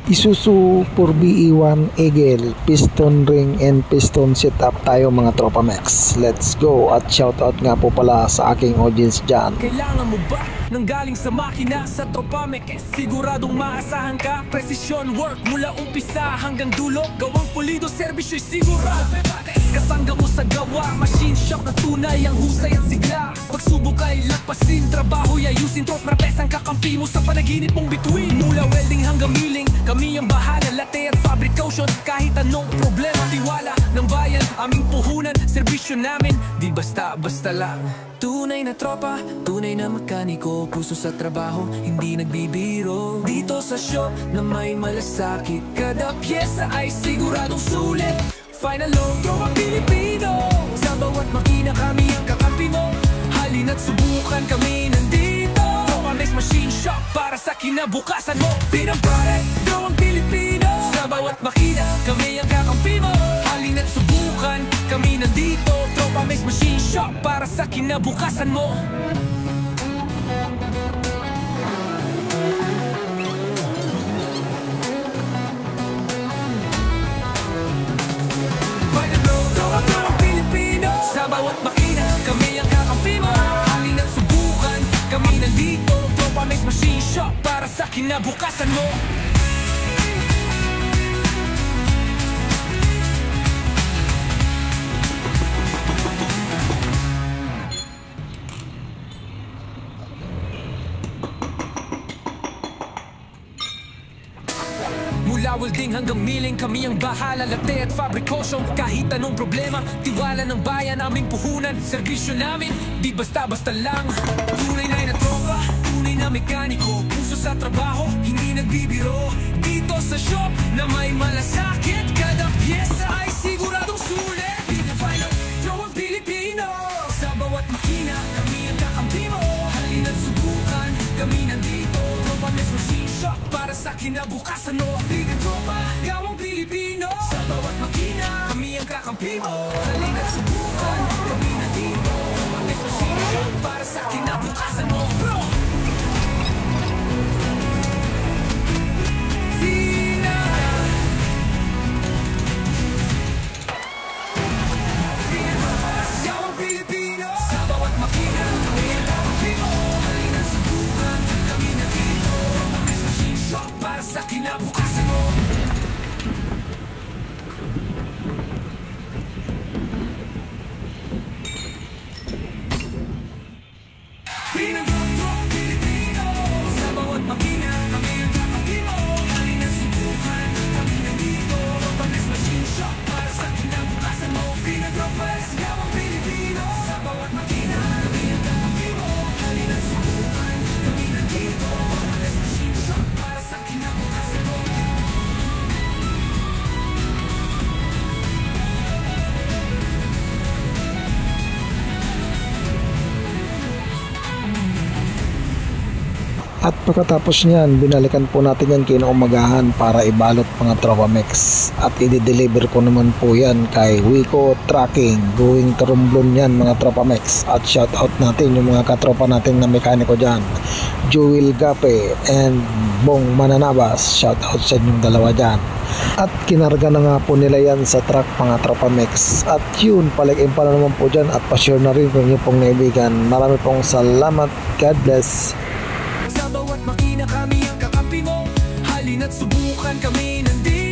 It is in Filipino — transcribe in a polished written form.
Isuzu 4BE1 Eagle piston ring and piston setup tayo mga tropa Mex. Let's go at shoutout nga po pala sa aking audience dyan. Kailangan mo ba nang galing sa makina sa tropa Mex? Siguradong maasahan ka. Precision work mula umpisa hanggang dulo. Gawang pulido, servisyo'y sigurado. Kasangga mo sa gawa, machine shop na tunay ang husay at sigla. Pagsubok ay lagpasin, trabaho'y ayusin. Tropa Mex ang kakampi mo sa panaginip mong bituin. Mula welding hanggang milling, kami ang bahala, latte at fabrication. Kahit anong problema, tiwala ng bayan, aming puhunan. Serbisyo namin, di basta-basta lang. Tunay na tropa, tunay na mekaniko. Puso sa trabaho, hindi nagbibiro. Dito sa shop na may malasakit, kada pyesa ay siguradong sulit. Final load, tropa Pilipino. Sa bawat makina kami ang kakampi mo. Halina't subukan, kami nandito. Tropa Mex Machine Shop para sa kinabukasan mo. Pinang pare, gawang Pilipino. Sa bawat makina kami ang kakampi mo. Halina't subukan, kami nandito. Tropa Mex Machine Shop para sa kinabukasan mo. Bawat makina, kami ang kakampi mo. Halina't subukan, kami nandito. Tropa Mex Machine Shop para sa kinabukasan mo. Mula welding hanggang milling, kami ang bahala, latte at fabrication. Kahit anong problema, tiwala ng bayan, aming puhunan. Serbisyo namin, di basta-basta lang. Tunay na tropa, tunay na mekaniko. Puso sa trabaho, hindi nagbibiro. Dito sa shop na may malasakit, kada pyesa ay siguradong sulit. Pinang-final, throwang Pilipino. Sa bawat makina, kami ang kakampi mo. Halina't subukan, kami nandito. Tropa Mex Machine Shop para sa kinabukasan mo. Bigang tropa, gawang Pilipino. Sa bawat makina, kami ang kakampi mo. Halina't subukan, kami nandito. Tropa Mex Machine Shop para sa kinabukasan mo. Bro! Sina! Gawang Pilipino. Sa bawat makina, kami ang kakampi mo. Halina't subukan, kami nandito. Tropa Mex Machine Shop para sa kinabukasan mo. At pagkatapos niyan, binalikan po natin yan kinaumagahan para ibalot mga tropa Mex. At i-deliver ko naman po yan kay Wico Trucking, going to Romblon yan mga tropa Mex. At shoutout natin yung mga katropa natin na mekaniko dyan, Joel Gape and Bong Mananabas. Shoutout sa inyong dalawa dyan. At kinarga na nga po nila yan sa truck mga tropa Mex. At yun, palaking pala naman po dyan at pa-share na rin kung inyo pong naibigan. Marami pong salamat. God bless. Kami ang kakampi mo. Halina't subukan, kami nandito.